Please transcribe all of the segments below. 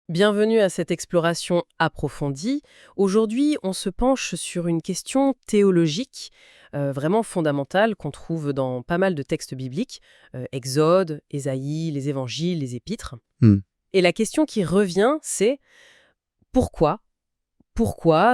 Bienvenue à cette exploration approfondie. Aujourd'hui, on se penche sur une question théologique, vraiment fondamentale, qu'on trouve dans pas mal de textes bibliques, Exode, Ésaïe, les évangiles, les épîtres. Hmm. Et la question qui revient, c'est pourquoi,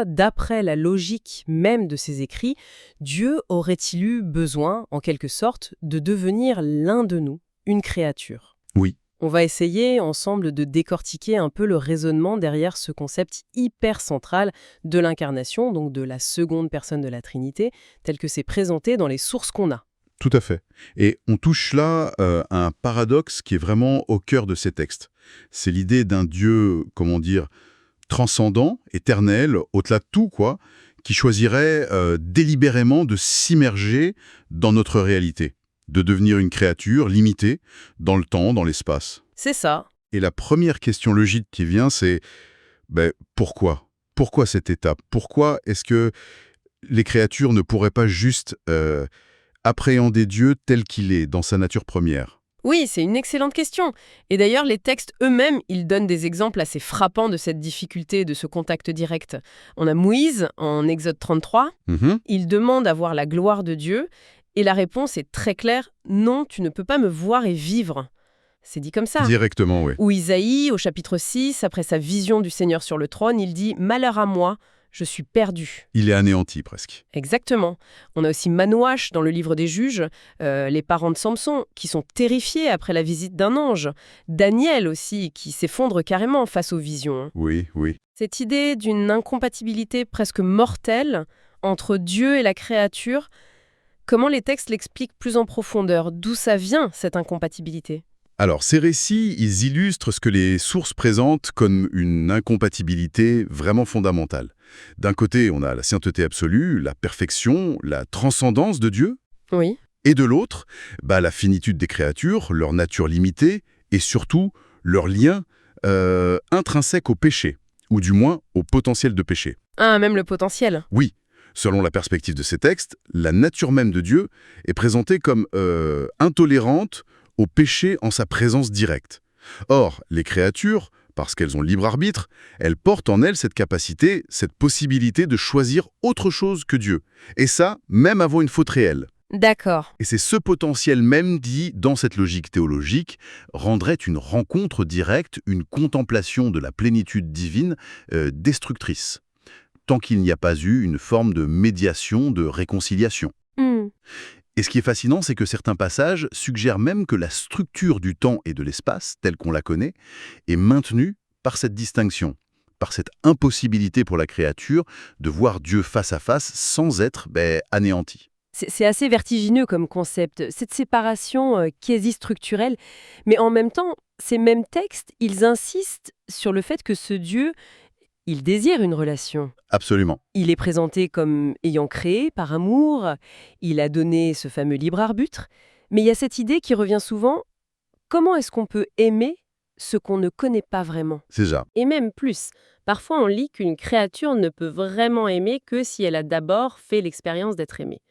d'après la logique même de ces écrits, Dieu aurait-il eu besoin, en quelque sorte, de devenir l'un de nous, une créature? Oui. On va essayer ensemble de décortiquer un peu le raisonnement derrière ce concept hyper central de l'incarnation, donc de la seconde personne de la Trinité, tel que c'est présenté dans les sources qu'on a. Tout à fait. Et on touche là à un paradoxe qui est vraiment au cœur de ces textes. C'est l'idée d'un Dieu, comment dire, transcendant, éternel, au-delà de tout, quoi, qui choisirait délibérément de s'immerger dans notre réalité, de devenir une créature limitée dans le temps, dans l'espace. C'est ça. Et la première question logique qui vient, c'est pourquoi? Pourquoi cette étape? Pourquoi est-ce que les créatures ne pourraient pas juste appréhender Dieu tel qu'il est, dans sa nature première? Oui, c'est une excellente question. Et d'ailleurs, les textes eux-mêmes, ils donnent des exemples assez frappants de cette difficulté, de ce contact direct. On a Moïse, en Exode 33, Mhm. il demande à voir la gloire de Dieu, et la réponse est très claire, non, tu ne peux pas me voir et vivre. C'est dit comme ça. Directement, oui. Ou Isaïe, au chapitre 6, après sa vision du Seigneur sur le trône, il dit « Malheur à moi, je suis perdu ». Il est anéanti, presque. Exactement. On a aussi Manouache dans le livre des Juges, les parents de Samson, qui sont terrifiés après la visite d'un ange. Daniel aussi, qui s'effondre carrément face aux visions. Oui, oui. Cette idée d'une incompatibilité presque mortelle entre Dieu et la créature, comment les textes l'expliquent plus en profondeur? D'où ça vient, cette incompatibilité? Alors, ces récits, ils illustrent ce que les sources présentent comme une incompatibilité vraiment fondamentale. D'un côté, on a la sainteté absolue, la perfection, la transcendance de Dieu, Oui. et de l'autre, la finitude des créatures, leur nature limitée, et surtout, leur lien intrinsèque au péché, ou du moins au potentiel de péché. Ah, même le potentiel. Oui, selon la perspective de ces textes, la nature même de Dieu est présentée comme intolérante au péché en sa présence directe. Or, les créatures, parce qu'elles ont libre arbitre, elles portent en elles cette capacité, cette possibilité de choisir autre chose que Dieu. Et ça, même avant une faute réelle. D'accord. Et c'est ce potentiel même dit, dans cette logique théologique, rendrait une rencontre directe, une contemplation de la plénitude divine destructrice, tant qu'il n'y a pas eu une forme de médiation, de réconciliation. Hmm. Et ce qui est fascinant, c'est que certains passages suggèrent même que la structure du temps et de l'espace, telle qu'on la connaît, est maintenue par cette distinction, par cette impossibilité pour la créature de voir Dieu face à face sans être anéanti. C'est assez vertigineux comme concept, cette séparation quasi-structurelle. Mais en même temps, ces mêmes textes, ils insistent sur le fait que ce Dieu, il désire une relation. Absolument. Il est présenté comme ayant créé par amour, il a donné ce fameux libre arbitre. Mais il y a cette idée qui revient souvent, comment est-ce qu'on peut aimer ce qu'on ne connaît pas vraiment? C'est ça. Et même plus, parfois on lit qu'une créature ne peut vraiment aimer que si elle a d'abord fait l'expérience d'être aimée.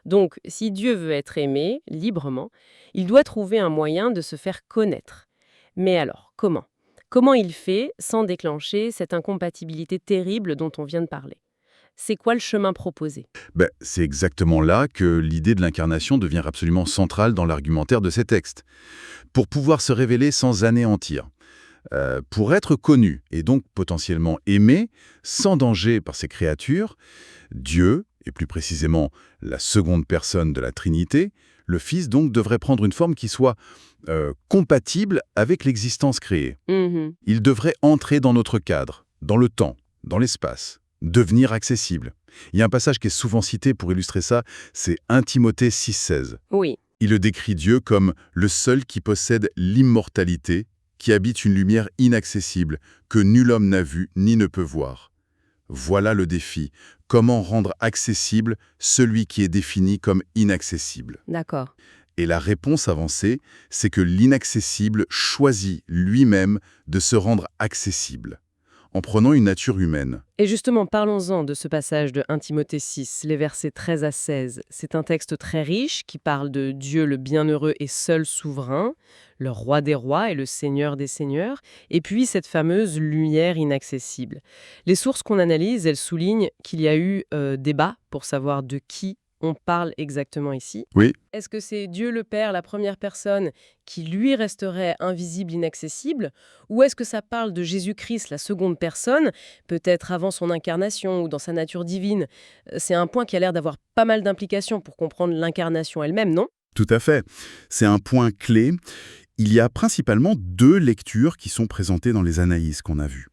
Donc, si Dieu veut être aimé librement, il doit trouver un moyen de se faire connaître. Mais alors, comment? Comment il fait sans déclencher cette incompatibilité terrible dont on vient de parler? C'est quoi le chemin proposé? C'est exactement là que l'idée de l'incarnation devient absolument centrale dans l'argumentaire de ces textes. Pour pouvoir se révéler sans anéantir, pour être connu et donc potentiellement aimé, sans danger par ces créatures, Dieu, et plus précisément la seconde personne de la Trinité, le Fils donc devrait prendre une forme qui soit compatible avec l'existence créée. Mhm. Il devrait entrer dans notre cadre, dans le temps, dans l'espace, devenir accessible. Il y a un passage qui est souvent cité pour illustrer ça, c'est 1 Timothée 6,16. Oui, Il le décrit Dieu comme le seul qui possède l'immortalité, qui habite une lumière inaccessible, que nul homme n'a vue ni ne peut voir. Voilà le défi. Comment rendre accessible celui qui est défini comme inaccessible? d'accord. Et la réponse avancée, c'est que l'inaccessible choisit lui-même de se rendre accessible, en prenant une nature humaine. Et justement, parlons-en de ce passage de 1 Timothée 6, les versets 13 à 16. C'est un texte très riche qui parle de Dieu le bienheureux et seul souverain, le roi des rois et le seigneur des seigneurs, et puis cette fameuse lumière inaccessible. Les sources qu'on analyse, elles soulignent qu'il y a eu débat pour savoir de qui on parle exactement ici. Oui. Est-ce que c'est Dieu le Père, la première personne, qui lui resterait invisible, inaccessible, ou est-ce que ça parle de Jésus-Christ, la seconde personne, peut-être avant son incarnation ou dans sa nature divine? C'est un point qui a l'air d'avoir pas mal d'implications pour comprendre l'incarnation elle-même, non? Tout à fait. C'est un point clé. Il y a principalement deux lectures qui sont présentées dans les analyses qu'on a vues.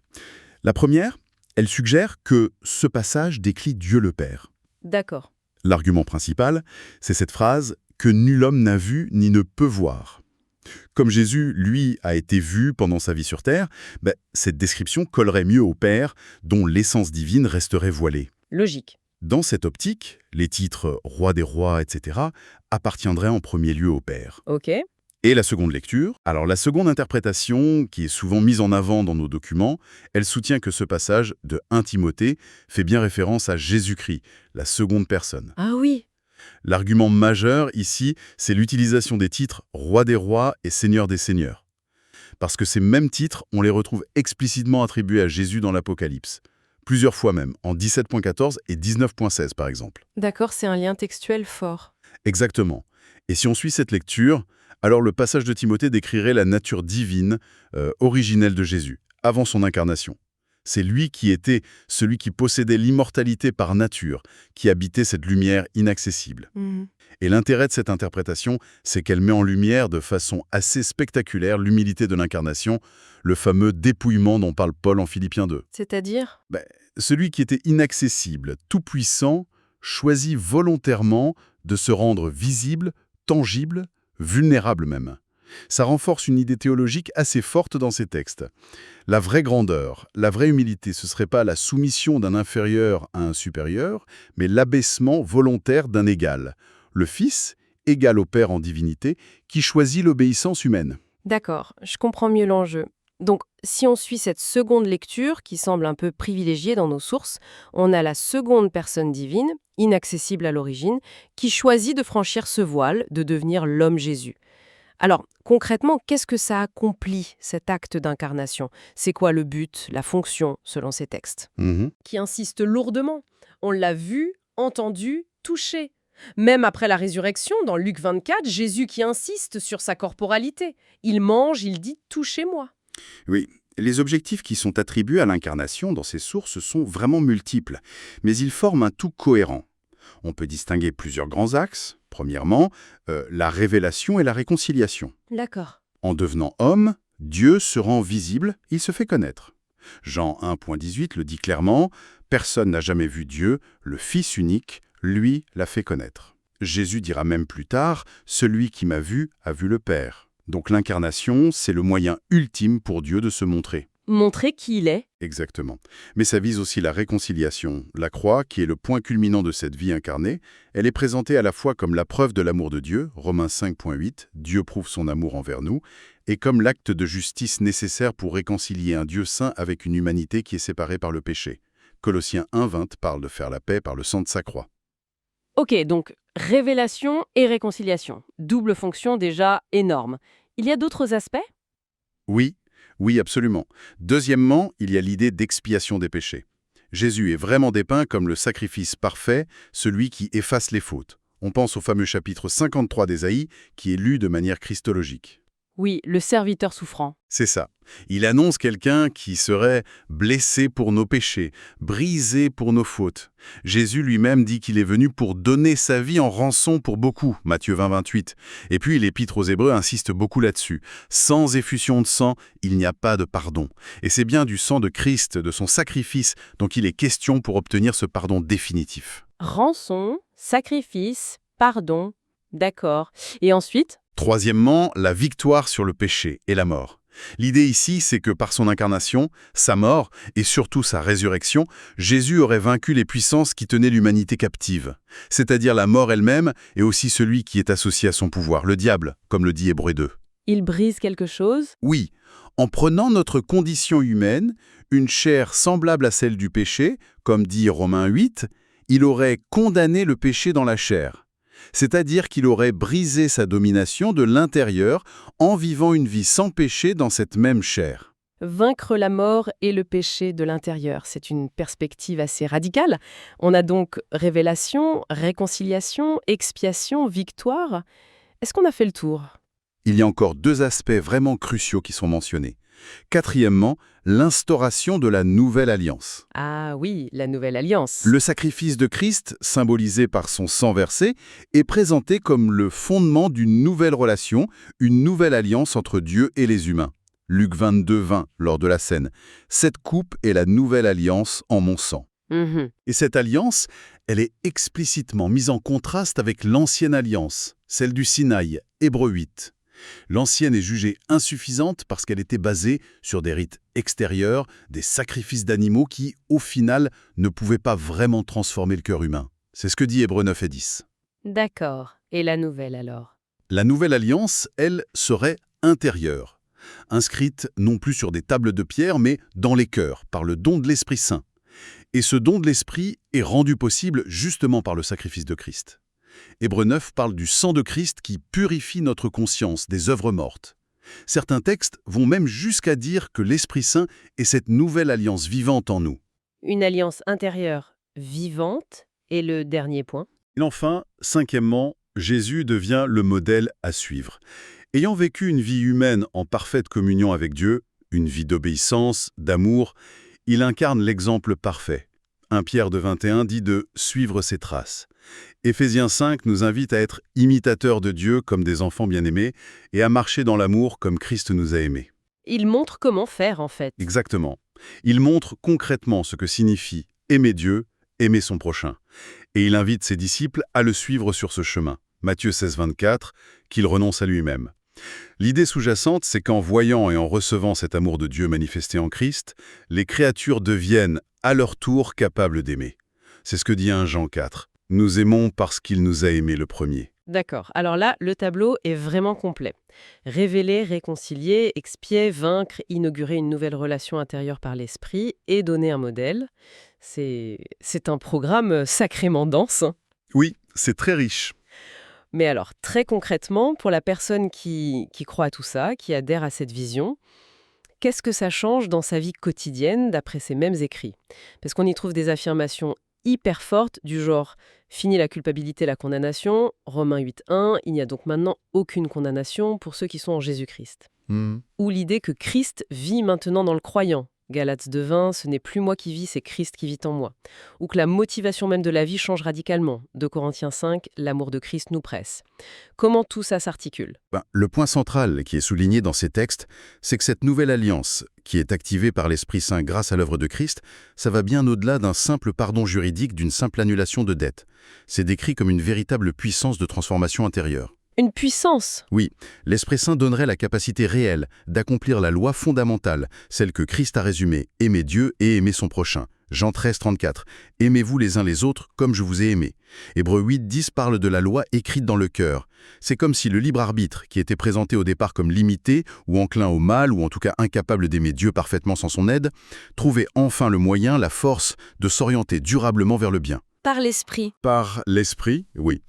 La première, elle suggère que ce passage décrit Dieu le Père. D'accord. L'argument principal, c'est cette phrase « que nul homme n'a vu ni ne peut voir ». Comme Jésus, lui, a été vu pendant sa vie sur Terre, cette description collerait mieux au Père, dont l'essence divine resterait voilée. Logique. Dans cette optique, les titres « Roi des rois », etc., appartiendraient en premier lieu au Père. Ok. Et la seconde lecture, alors la seconde interprétation, qui est souvent mise en avant dans nos documents, elle soutient que ce passage de 1 Timothée fait bien référence à Jésus-Christ, la seconde personne. Ah oui. L'argument majeur ici, c'est l'utilisation des titres « Roi des rois » et « Seigneur des seigneurs ». Parce que ces mêmes titres, on les retrouve explicitement attribués à Jésus dans l'Apocalypse. Plusieurs fois même, en 17.14 et 19.16 par exemple. D'accord, c'est un lien textuel fort. Exactement. Et si on suit cette lecture, alors le passage de Timothée décrirait la nature divine, originelle de Jésus, avant son incarnation. C'est lui qui était celui qui possédait l'immortalité par nature, qui habitait cette lumière inaccessible. Et l'intérêt de cette interprétation, c'est qu'elle met en lumière de façon assez spectaculaire l'humilité de l'incarnation, le fameux dépouillement dont parle Paul en Philippiens 2. C'est-à-dire? Celui qui était inaccessible, tout-puissant, choisit volontairement de se rendre visible, tangible, vulnérable même. Ça renforce une idée théologique assez forte dans ces textes. La vraie grandeur, la vraie humilité, ce ne serait pas la soumission d'un inférieur à un supérieur, mais l'abaissement volontaire d'un égal. Le Fils, égal au Père en divinité, qui choisit l'obéissance humaine. D'accord, je comprends mieux l'enjeu. Donc, si on suit cette seconde lecture, qui semble un peu privilégiée dans nos sources, on a la seconde personne divine, inaccessible à l'origine, qui choisit de franchir ce voile, de devenir l'homme Jésus. Alors, concrètement, qu'est-ce que ça accomplit, cet acte d'incarnation? C'est quoi le but, la fonction, selon ces textes? Qui insiste lourdement. On l'a vu, entendu, touché. Même après la résurrection, dans Luc 24, Jésus qui insiste sur sa corporalité. Il mange, il dit « touchez-moi ». Oui, les objectifs qui sont attribués à l'incarnation dans ces sources sont vraiment multiples, mais ils forment un tout cohérent. On peut distinguer plusieurs grands axes. Premièrement, la révélation et la réconciliation. D'accord. En devenant homme, Dieu se rend visible, il se fait connaître. Jean 1.18 le dit clairement, « Personne n'a jamais vu Dieu, le Fils unique, lui l'a fait connaître. » Jésus dira même plus tard, « Celui qui m'a vu a vu le Père. » Donc l'incarnation, c'est le moyen ultime pour Dieu de se montrer. Montrer qui il est. Exactement. Mais ça vise aussi la réconciliation. La croix, qui est le point culminant de cette vie incarnée, elle est présentée à la fois comme la preuve de l'amour de Dieu, Romains 5.8, Dieu prouve son amour envers nous, et comme l'acte de justice nécessaire pour réconcilier un Dieu saint avec une humanité qui est séparée par le péché. Colossiens 1.20 parle de faire la paix par le sang de sa croix. Ok, donc révélation et réconciliation. Double fonction déjà énorme. Il y a d'autres aspects? Oui, absolument. Deuxièmement, il y a l'idée d'expiation des péchés. Jésus est vraiment dépeint comme le sacrifice parfait, celui qui efface les fautes. On pense au fameux chapitre 53 d'Ésaïe, qui est lu de manière christologique. Oui, le serviteur souffrant. C'est ça. Il annonce quelqu'un qui serait blessé pour nos péchés, brisé pour nos fautes. Jésus lui-même dit qu'il est venu pour donner sa vie en rançon pour beaucoup, Matthieu 20.28. Et puis l'Épître aux Hébreux insiste beaucoup là-dessus. Sans effusion de sang, il n'y a pas de pardon. Et c'est bien du sang de Christ, de son sacrifice, dont il est question pour obtenir ce pardon définitif. Rançon, sacrifice, pardon, d'accord. Et ensuite? Troisièmement, la victoire sur le péché et la mort. L'idée ici, c'est que par son incarnation, sa mort et surtout sa résurrection, Jésus aurait vaincu les puissances qui tenaient l'humanité captive, c'est-à-dire la mort elle-même et aussi celui qui est associé à son pouvoir, le diable, comme le dit Hébreux 2. Il brise quelque chose? Oui, En prenant notre condition humaine, une chair semblable à celle du péché, comme dit Romains 8, il aurait condamné le péché dans la chair. C'est-à-dire qu'il aurait brisé sa domination de l'intérieur en vivant une vie sans péché dans cette même chair. Vaincre la mort et le péché de l'intérieur, c'est une perspective assez radicale. On a donc révélation, réconciliation, expiation, victoire. Est-ce qu'on a fait le tour? Il y a encore 2 aspects vraiment cruciaux qui sont mentionnés. Quatrièmement, l'instauration de la nouvelle alliance. Ah oui, la nouvelle alliance. Le sacrifice de Christ, symbolisé par son sang versé, est présenté comme le fondement d'une nouvelle relation, une nouvelle alliance entre Dieu et les humains. Luc 22, 20, lors de la scène. « Cette coupe est la nouvelle alliance en mon sang. » Mhm. Et cette alliance, elle est explicitement mise en contraste avec l'ancienne alliance, celle du Sinaï, Hébreux 8. L'ancienne est jugée insuffisante parce qu'elle était basée sur des rites extérieurs, des sacrifices d'animaux qui, au final, ne pouvaient pas vraiment transformer le cœur humain. C'est ce que dit Hébreux 9 et 10. D'accord. Et la nouvelle alors? La nouvelle alliance, elle, serait intérieure, inscrite non plus sur des tables de pierre, mais dans les cœurs, par le don de l'Esprit Saint. Et ce don de l'Esprit est rendu possible justement par le sacrifice de Christ. Hébreux 9 parle du sang de Christ qui purifie notre conscience des œuvres mortes. Certains textes vont même jusqu'à dire que l'Esprit Saint est cette nouvelle alliance vivante en nous. Une alliance intérieure vivante. Et le dernier point? Et enfin, cinquièmement, Jésus devient le modèle à suivre. Ayant vécu une vie humaine en parfaite communion avec Dieu, une vie d'obéissance, d'amour, il incarne l'exemple parfait. 1 Pierre 2,21 dit de « suivre ses traces ». Éphésiens 5 nous invite à être imitateurs de Dieu comme des enfants bien-aimés et à marcher dans l'amour comme Christ nous a aimés. Il montre comment faire en fait. Exactement. Il montre concrètement ce que signifie aimer Dieu, aimer son prochain. Et il invite ses disciples à le suivre sur ce chemin. Matthieu 16, 24, qu'il renonce à lui-même. L'idée sous-jacente, c'est qu'en voyant et en recevant cet amour de Dieu manifesté en Christ, les créatures deviennent à leur tour capables d'aimer. C'est ce que dit 1 Jean 4. Nous aimons parce qu'il nous a aimés le premier. D'accord. Alors là, le tableau est vraiment complet. Révéler, réconcilier, expier, vaincre, inaugurer une nouvelle relation intérieure par l'esprit et donner un modèle. C'est un programme sacrément dense. Oui, c'est très riche. Mais alors, très concrètement, pour la personne qui croit à tout ça, qui adhère à cette vision, qu'est-ce que ça change dans sa vie quotidienne d'après ces mêmes écrits? Parce qu'on y trouve des affirmations hyper fortes du genre « Fini la culpabilité et la condamnation », Romains 8.1, « Il n'y a donc maintenant aucune condamnation pour ceux qui sont en Jésus-Christ ». Ou l'idée que Christ vit maintenant dans le croyant. Galates 2.20, ce n'est plus moi qui vis, c'est Christ qui vit en moi. Ou que la motivation même de la vie change radicalement. 2 Corinthiens 5, l'amour de Christ nous presse. Comment tout ça s'articule? Le point central qui est souligné dans ces textes, c'est que cette nouvelle alliance, qui est activée par l'Esprit Saint grâce à l'œuvre de Christ, ça va bien au-delà d'un simple pardon juridique, d'une simple annulation de dette. C'est décrit comme une véritable puissance de transformation intérieure. Une puissance? Oui, l'Esprit Saint donnerait la capacité réelle d'accomplir la loi fondamentale, celle que Christ a résumée, aimer Dieu et aimer son prochain. Jean 13, 34. Aimez-vous les uns les autres comme je vous ai aimé. Hébreux 8, 10 parle de la loi écrite dans le cœur. C'est comme si le libre arbitre, qui était présenté au départ comme limité, ou enclin au mal, ou en tout cas incapable d'aimer Dieu parfaitement sans son aide, trouvait enfin le moyen, la force, de s'orienter durablement vers le bien. Par l'esprit. Par l'Esprit, oui.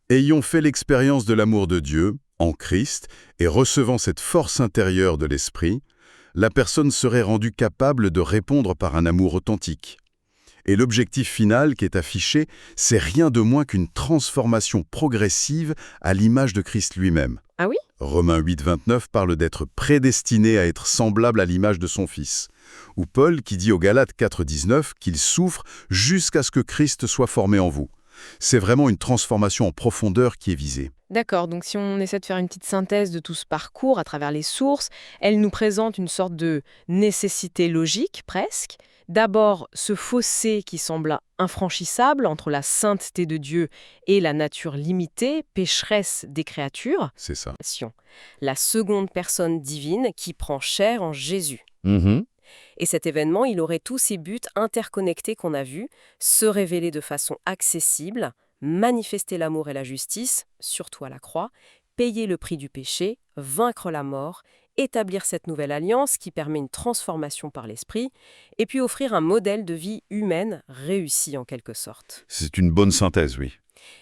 Ayons fait l'expérience de l'amour de Dieu, en Christ, et recevant cette force intérieure de l'Esprit, la personne serait rendue capable de répondre par un amour authentique. Et l'objectif final qui est affiché, c'est rien de moins qu'une transformation progressive à l'image de Christ lui-même. Ah oui? Romains 8, 29 parle d'être prédestiné à être semblable à l'image de son Fils. Ou Paul qui dit aux Galates 4, 19 qu'il souffre jusqu'à ce que Christ soit formé en vous. C'est vraiment une transformation en profondeur qui est visée. D'accord, donc si on essaie de faire une petite synthèse de tout ce parcours à travers les sources, elle nous présente une sorte de nécessité logique, presque. D'abord, ce fossé qui semble infranchissable entre la sainteté de Dieu et la nature limitée, pécheresse des créatures. C'est ça. La seconde personne divine qui prend chair en Jésus. Et cet événement, il aurait tous ces buts interconnectés qu'on a vus, se révéler de façon accessible, manifester l'amour et la justice, surtout à la croix, payer le prix du péché, vaincre la mort établir cette nouvelle alliance qui permet une transformation par l'esprit, et puis offrir un modèle de vie humaine réussi en quelque sorte. C'est une bonne synthèse, oui.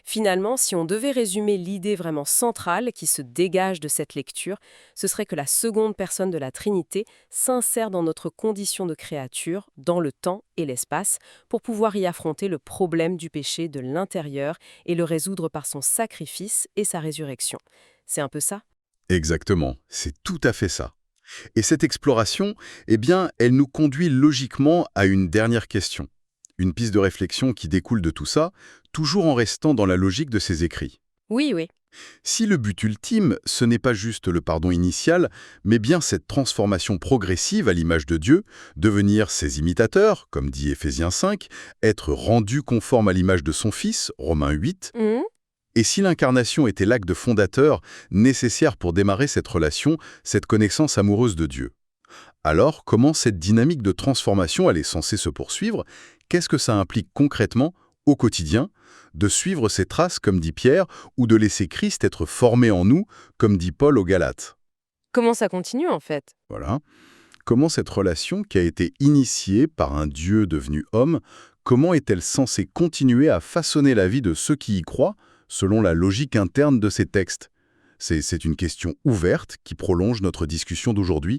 Finalement, si on devait résumer l'idée vraiment centrale qui se dégage de cette lecture, ce serait que la seconde personne de la Trinité s'insère dans notre condition de créature, dans le temps et l'espace, pour pouvoir y affronter le problème du péché de l'intérieur et le résoudre par son sacrifice et sa résurrection. C'est un peu ça? Exactement, c'est tout à fait ça. Et cette exploration, eh bien, elle nous conduit logiquement à une dernière question. Une piste de réflexion qui découle de tout ça, toujours en restant dans la logique de ses écrits. Oui, oui. Si le but ultime, ce n'est pas juste le pardon initial, mais bien cette transformation progressive à l'image de Dieu, devenir ses imitateurs, comme dit Éphésiens 5, être rendu conforme à l'image de son Fils, Romains 8, Mhm. et si l'incarnation était l'acte fondateur nécessaire pour démarrer cette relation, cette connaissance amoureuse de Dieu, alors comment cette dynamique de transformation elle est censée se poursuivre? Qu'est-ce que ça implique concrètement, au quotidien, de suivre ses traces, comme dit Pierre, ou de laisser Christ être formé en nous, comme dit Paul aux Galates? Comment ça continue en fait? Voilà. Comment cette relation, qui a été initiée par un Dieu devenu homme, comment est-elle censée continuer à façonner la vie de ceux qui y croient, selon la logique interne de ces textes? C'est une question ouverte qui prolonge notre discussion d'aujourd'hui.